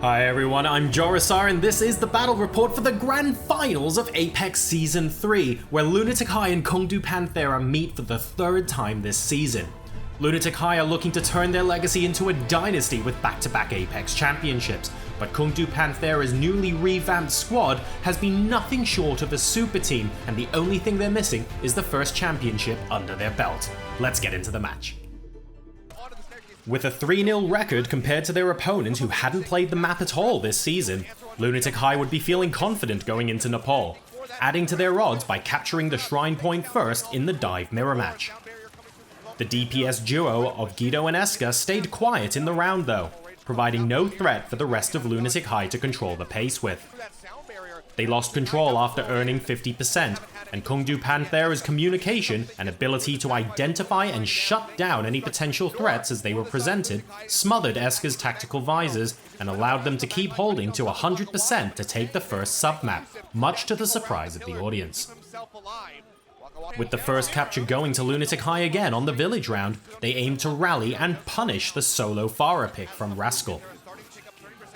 Hi everyone, I'm Jorisar and this is the battle report for the grand finals of Apex Season 3, where Lunatic-Hai and Kongdoo Panthera meet for the third time this season. Lunatic-Hai are looking to turn their legacy into a dynasty with back-to-back Apex championships, but Kongdoo Panthera's newly revamped squad has been nothing short of a super team, and the only thing they're missing is the first championship under their belt. Let's get into the match. With a 3-0 record compared to their opponent who hadn't played the map at all this season, Lunatic-Hai would be feeling confident going into Nepal, adding to their odds by capturing the shrine point first in the dive mirror match. The DPS duo of Guido and Eska stayed quiet in the round though, providing no threat for the rest of Lunatic-Hai to control the pace with. They lost control after earning 50%, and Kongdoo Panthera's communication and ability to identify and shut down any potential threats as they were presented smothered Eska's tactical visors and allowed them to keep holding to 100% to take the first submap, much to the surprise of the audience. With the first capture going to Lunatic-Hai again on the village round, they aimed to rally and punish the solo Pharah pick from Rascal.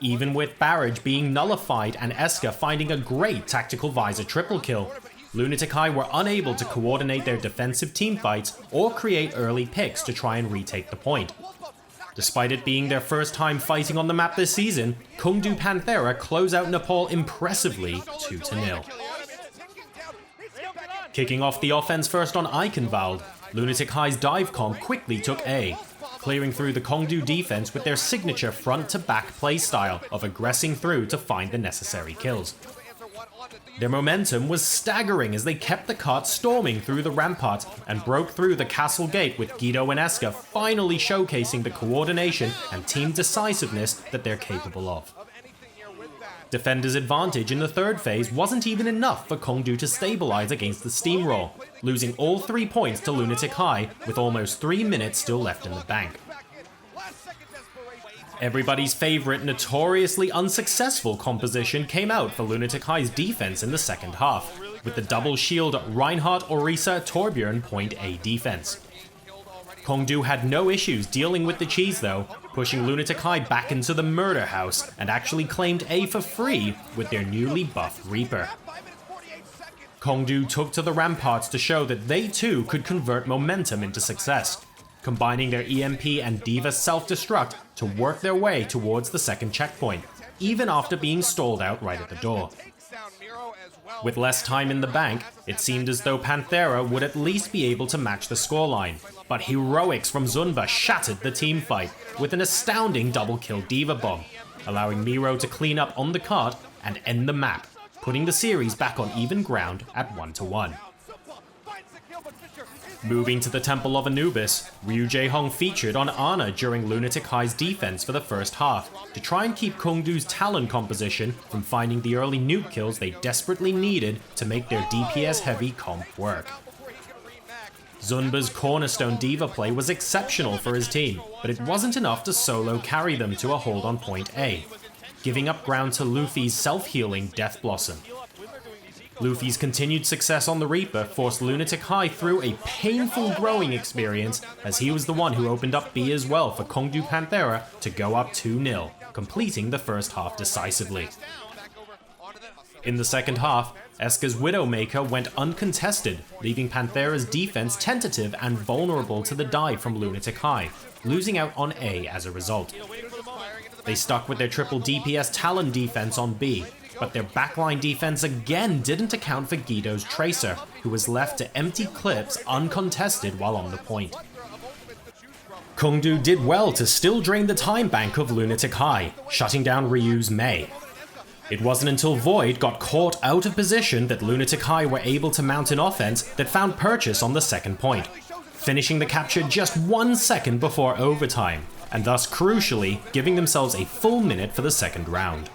Even with Barrage being nullified and Eska finding a great tactical visor triple kill, Lunatic-Hai were unable to coordinate their defensive teamfights or create early picks to try and retake the point. Despite it being their first time fighting on the map this season, Kongdoo Panthera close out Nepal impressively 2-0. Kicking off the offense first on Eichenwald, Lunatic-Hai's dive comp quickly took A, clearing through the Kongdoo defense with their signature front-to-back playstyle of aggressing through to find the necessary kills. Their momentum was staggering as they kept the cart storming through the ramparts and broke through the castle gate, with Guido and Eska finally showcasing the coordination and team decisiveness that they're capable of. Defender's advantage in the third phase wasn't even enough for Kongdoo to stabilize against the steamroll, losing all 3 points to Lunatic-Hai with almost 3 minutes still left in the bank. Everybody's favorite notoriously unsuccessful composition came out for Lunatic-Hai's defense in the second half, with the double shield Reinhardt Orisa Torbjorn point A defense. Kongdoo had no issues dealing with the cheese though, pushing Lunatic-Hai back into the murder house and actually claimed A for free with their newly buffed Reaper. Kongdoo took to the ramparts to show that they too could convert momentum into success, combining their EMP and D.Va self-destruct to work their way towards the second checkpoint, even after being stalled out right at the door. With less time in the bank, it seemed as though Panthera would at least be able to match the scoreline, but heroics from Zunba shattered the team fight with an astounding double-kill D.Va bomb, allowing Miro to clean up on the cart and end the map, putting the series back on even ground at 1-1. Moving to the Temple of Anubis, Ryu Jae-hong featured on Ana during Lunatic-Hai's defense for the first half, to try and keep Kongdoo's talent composition from finding the early nuke kills they desperately needed to make their DPS-heavy comp work. Zunba's cornerstone D.Va play was exceptional for his team, but it wasn't enough to solo carry them to a hold on point A, giving up ground to Luffy's self-healing Death Blossom. Luffy's continued success on the Reaper forced Lunatic-Hai through a painful growing experience, as he was the one who opened up B as well for Kongdoo Panthera to go up 2-0, completing the first half decisively. In the second half, Eska's Widowmaker went uncontested, leaving Panthera's defense tentative and vulnerable to the dive from Lunatic-Hai, losing out on A as a result. They stuck with their triple DPS Talon defense on B, but their backline defense again didn't account for Guido's Tracer, who was left to empty clips uncontested while on the point. Kongdoo did well to still drain the time bank of Lunatic-Hai, shutting down Ryu's Mei. It wasn't until Void got caught out of position that Lunatic-Hai were able to mount an offense that found purchase on the second point, finishing the capture just 1 second before overtime, and thus crucially giving themselves a full minute for the second round.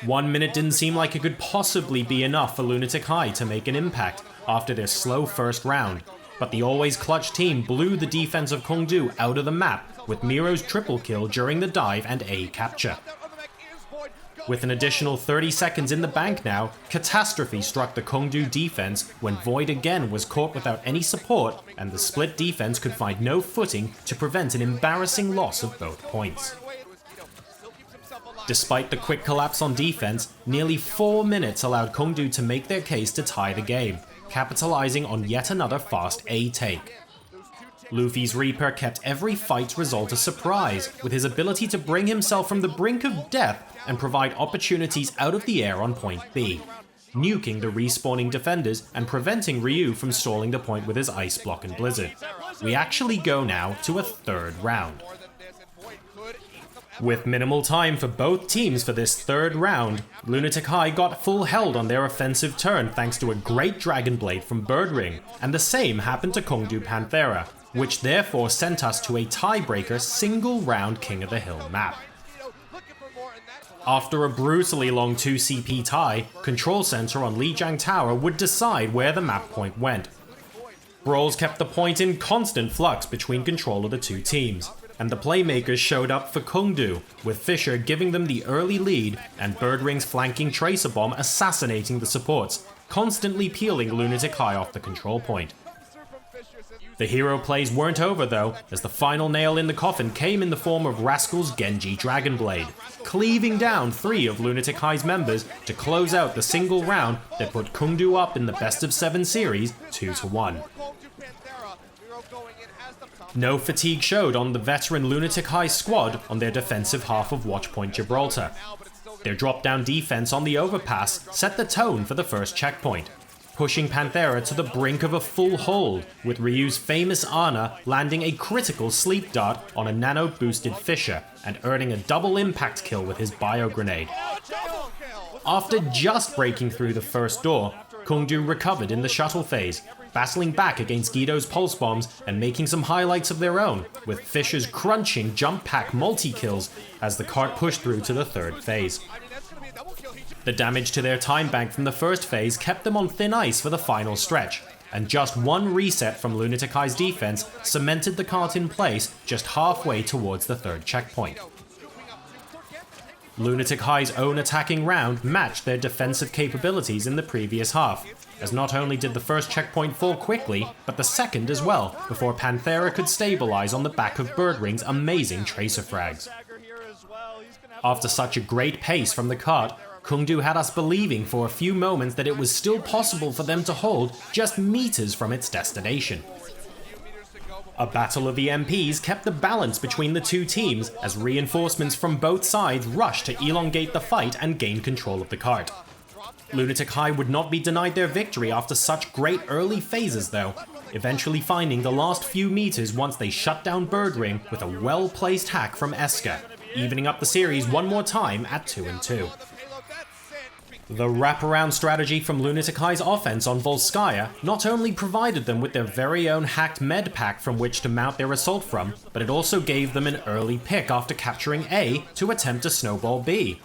1 minute didn't seem like it could possibly be enough for Lunatic-Hai to make an impact after their slow first round, but the always clutch team blew the defense of Kongdoo out of the map with Miro's triple kill during the dive and A capture. With an additional 30 seconds in the bank now, catastrophe struck the Kongdoo defense when Void again was caught without any support, and the split defense could find no footing to prevent an embarrassing loss of both points. Despite the quick collapse on defense, nearly 4 minutes allowed Kongdoo to make their case to tie the game, capitalizing on yet another fast A take. Luffy's Reaper kept every fight's result a surprise, with his ability to bring himself from the brink of death and provide opportunities out of the air on point B, nuking the respawning defenders and preventing Ryu from stalling the point with his Ice Block and Blizzard. We actually go now to a third round. With minimal time for both teams for this third round, Lunatic-Hai got full held on their offensive turn thanks to a great Dragon Blade from Birdring, and the same happened to Kongdoo Panthera, which therefore sent us to a tiebreaker single-round King of the Hill map. After a brutally long 2CP tie, Control Center on Lijiang Tower would decide where the map point went. Brawls kept the point in constant flux between control of the two teams, and the playmakers showed up for Kongdoo, with Fisher giving them the early lead and Birdring's flanking Tracer Bomb assassinating the supports, constantly peeling Lunatic-Hai off the control point. The hero plays weren't over though, as the final nail in the coffin came in the form of Rascal's Genji Dragon Blade, cleaving down 3 of Lunatic-Hai's members to close out the single round that put Kongdoo up in the best of 7 series 2-1. No fatigue showed on the veteran Lunatic-Hai squad on their defensive half of Watchpoint Gibraltar. Their drop-down defense on the overpass set the tone for the first checkpoint, pushing Panthera to the brink of a full hold, with Ryu's famous Ana landing a critical sleep dart on a nano-boosted Fisher and earning a double impact kill with his bio grenade. After just breaking through the first door, Kongdoo recovered in the shuttle phase, battling back against Guido's pulse bombs and making some highlights of their own, with Fisher's crunching jump pack multi-kills as the cart pushed through to the third phase. The damage to their time bank from the first phase kept them on thin ice for the final stretch, and just one reset from Lunatic-Hai's defense cemented the cart in place just halfway towards the third checkpoint. Lunatic-Hai's own attacking round matched their defensive capabilities in the previous half, as not only did the first checkpoint fall quickly, but the second as well, before Panthera could stabilize on the back of Birdring's amazing tracer frags. After such a great pace from the cart, Kongdoo had us believing for a few moments that it was still possible for them to hold just meters from its destination. A battle of EMPs kept the balance between the two teams as reinforcements from both sides rushed to elongate the fight and gain control of the cart. Lunatic-Hai would not be denied their victory after such great early phases though, eventually finding the last few meters once they shut down Birdring with a well-placed hack from Eska, evening up the series one more time at 2-2. The wraparound strategy from Lunatic-Hai's offense on Volskaya not only provided them with their very own hacked med pack from which to mount their assault from, but it also gave them an early pick after capturing A to attempt to snowball B.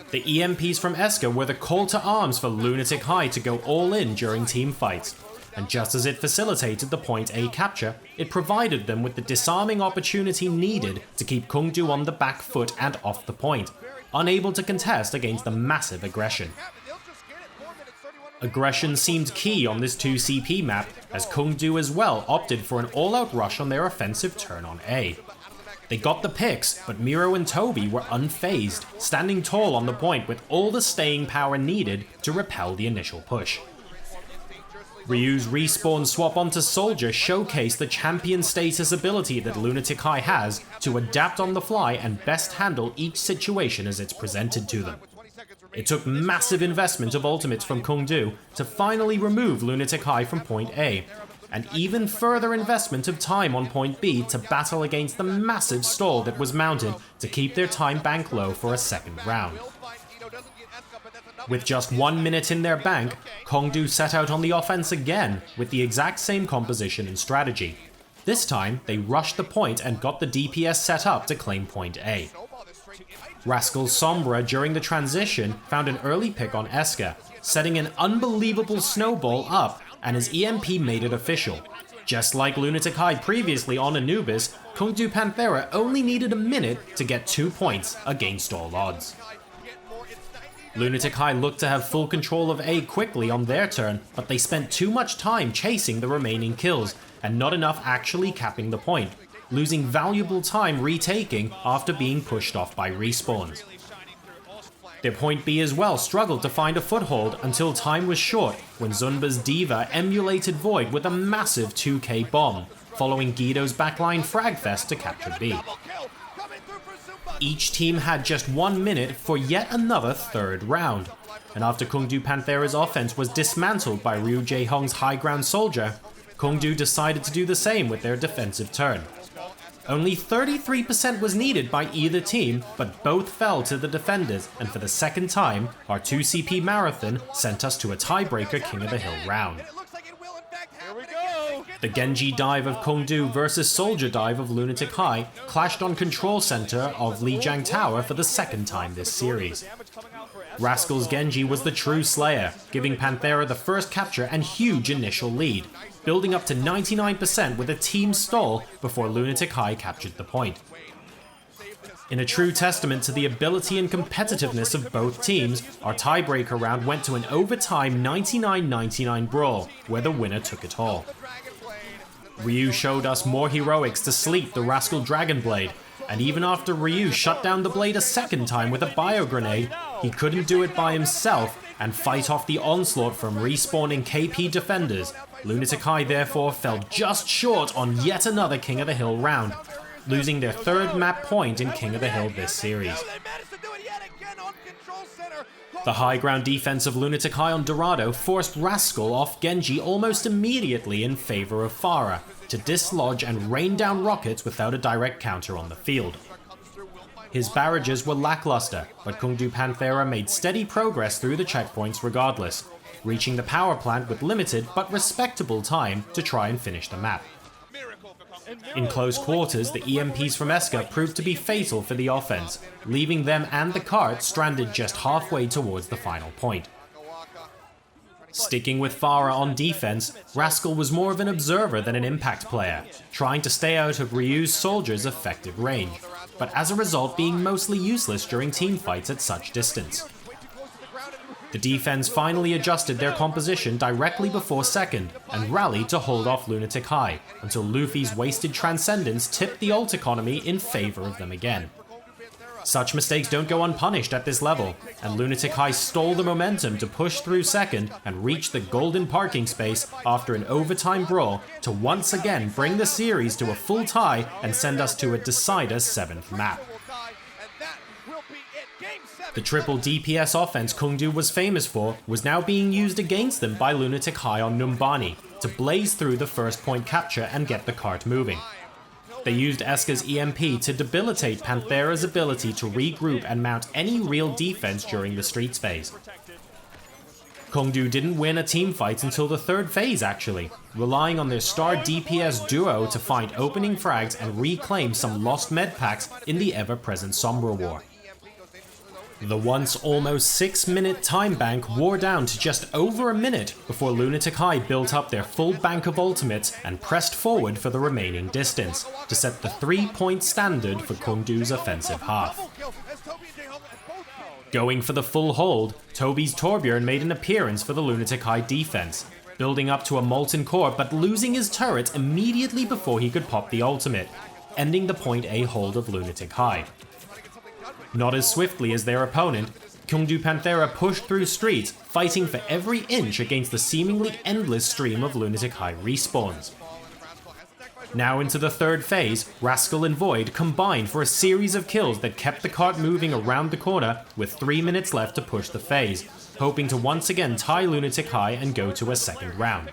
The EMPs from Eska were the call to arms for Lunatic-Hai to go all in during team fights, and just as it facilitated the point A capture, it provided them with the disarming opportunity needed to keep Kongdoo on the back foot and off the point, unable to contest against the massive aggression. Aggression seemed key on this 2CP map, as Kongdoo as well opted for an all-out rush on their offensive turn on A. They got the picks, but Miro and Toby were unfazed, standing tall on the point with all the staying power needed to repel the initial push. Ryu's respawn swap onto Soldier showcased the champion status ability that Lunatic-Hai has to adapt on the fly and best handle each situation as it's presented to them. It took massive investment of ultimates from Kongdoo to finally remove Lunatic-Hai from point A, and even further investment of time on point B to battle against the massive stall that was mounted to keep their time bank low for a second round. With just 1 minute in their bank, Kongdoo set out on the offense again with the exact same composition and strategy. This time, they rushed the point and got the DPS set up to claim point A. Rascal Sombra during the transition found an early pick on Eska, setting an unbelievable snowball up, and his EMP made it official. Just like Lunatic-Hai previously on Anubis, Kongdoo Panthera only needed a minute to get 2 points against all odds. Lunatic-Hai looked to have full control of A quickly on their turn, but they spent too much time chasing the remaining kills, and not enough actually capping the point, losing valuable time retaking after being pushed off by respawns. Their point B as well struggled to find a foothold until time was short when Zunba's D.Va emulated Void with a massive 2k bomb, following Guido's backline fragfest to capture B. Each team had just 1 minute for yet another third round, and after Kongdoo Panthera's offense was dismantled by Ryu Jae-hong's high ground soldier, Kongdoo decided to do the same with their defensive turn. Only 33% was needed by either team, but both fell to the defenders, and for the second time, our 2CP marathon sent us to a tiebreaker King of the Hill round. The Genji dive of Kongdoo versus Soldier dive of Lunatic-Hai clashed on Control Center of Lijiang Tower for the second time this series. Rascal's Genji was the true slayer, giving Panthera the first capture and huge initial lead, building up to 99% with a team stall before Lunatic-Hai captured the point. In a true testament to the ability and competitiveness of both teams, our tiebreaker round went to an overtime 99-99 brawl, where the winner took it all. Ryu showed us more heroics to sleep the Rascal Dragon Blade, and even after Ryu shut down the blade a second time with a bio grenade, he couldn't do it by himself and fight off the onslaught from respawning KP defenders. Lunatic-Hai therefore fell just short on yet another King of the Hill round, losing their third map point in King of the Hill this series. The high ground defense of Lunatic-Hai on Dorado forced Rascal off Genji almost immediately in favor of Pharah, to dislodge and rain down rockets without a direct counter on the field. His barrages were lackluster, but Kongdoo Panthera made steady progress through the checkpoints regardless, reaching the power plant with limited but respectable time to try and finish the map. In close quarters, the EMPs from Eska proved to be fatal for the offense, leaving them and the cart stranded just halfway towards the final point. Sticking with Pharah on defense, Rascal was more of an observer than an impact player, trying to stay out of Ryu's soldiers' effective range, but as a result being mostly useless during teamfights at such distance. The defense finally adjusted their composition directly before second, and rallied to hold off Lunatic-Hai, until Luffy's wasted Transcendence tipped the ult economy in favor of them again. Such mistakes don't go unpunished at this level, and Lunatic-Hai stole the momentum to push through second and reach the golden parking space after an overtime brawl to once again bring the series to a full tie and send us to a decider 7th map. The triple DPS offense Kongdoo was famous for was now being used against them by Lunatic-Hai on Numbani to blaze through the first point capture and get the cart moving. They used Eska's EMP to debilitate Panthera's ability to regroup and mount any real defense during the streets phase. Kongdoo didn't win a teamfight until the third phase actually, relying on their star DPS duo to find opening frags and reclaim some lost med packs in the ever-present Sombra War. The once almost 6-minute time bank wore down to just over a minute before Lunatic-Hai built up their full bank of ultimates and pressed forward for the remaining distance, to set the 3-point standard for Kongdoo's offensive half. Going for the full hold, Toby's Torbjorn made an appearance for the Lunatic-Hai defense, building up to a molten core but losing his turret immediately before he could pop the ultimate, ending the point A hold of Lunatic-Hai. Not as swiftly as their opponent, Kongdoo Panthera pushed through streets, fighting for every inch against the seemingly endless stream of Lunatic-Hai respawns. Now into the third phase, Rascal and Void combined for a series of kills that kept the cart moving around the corner with 3 minutes left to push the phase, hoping to once again tie Lunatic-Hai and go to a second round.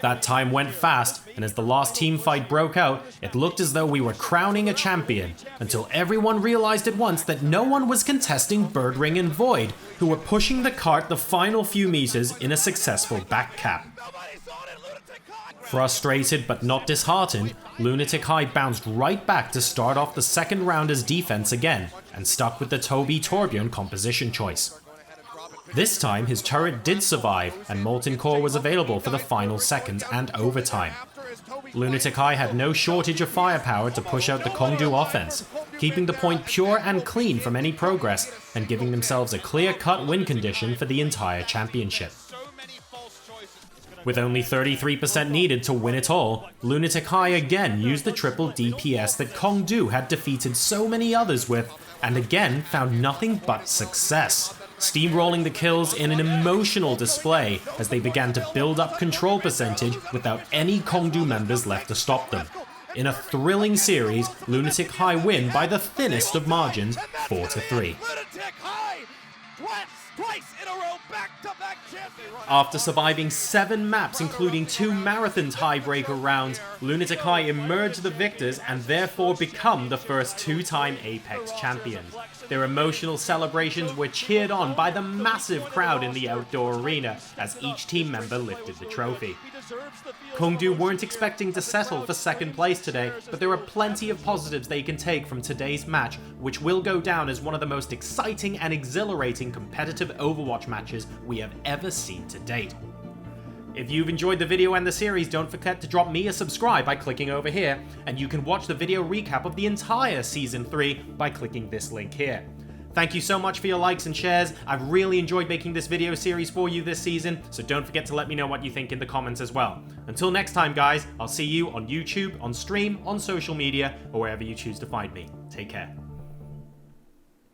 That time went fast, and as the last team fight broke out, it looked as though we were crowning a champion, until everyone realized at once that no one was contesting Birdring and Void, who were pushing the cart the final few meters in a successful back cap. Frustrated but not disheartened, Lunatic-Hai bounced right back to start off the second round as defense again, and stuck with the Toby Torbjorn composition choice. This time his turret did survive, and Molten Core was available for the final seconds and overtime. Lunatic-Hai had no shortage of firepower to push out the Kongdoo offense, keeping the point pure and clean from any progress, and giving themselves a clear-cut win condition for the entire championship. With only 33% needed to win it all, Lunatic-Hai again used the triple DPS that Kongdoo had defeated so many others with, and again found nothing but success, steamrolling the kills in an emotional display as they began to build up control percentage without any Kongdoo members left to stop them. In a thrilling series, Lunatic-Hai win by the thinnest of margins, 4-3. After surviving 7 maps including 2 marathon tiebreaker rounds, Lunatic-Hai emerged the victors and therefore become the first 2-time Apex champions. Their emotional celebrations were cheered on by the massive crowd in the outdoor arena as each team member lifted the trophy. Kongdoo weren't expecting to settle for second place today, but there are plenty of positives they can take from today's match, which will go down as one of the most exciting and exhilarating competitive Overwatch matches we have ever seen to date. If you've enjoyed the video and the series, don't forget to drop me a subscribe by clicking over here, and you can watch the video recap of the entire Season 3 by clicking this link here. Thank you so much for your likes and shares. I've really enjoyed making this video series for you this season, so don't forget to let me know what you think in the comments as well. Until next time guys, I'll see you on YouTube, on stream, on social media, or wherever you choose to find me. Take care.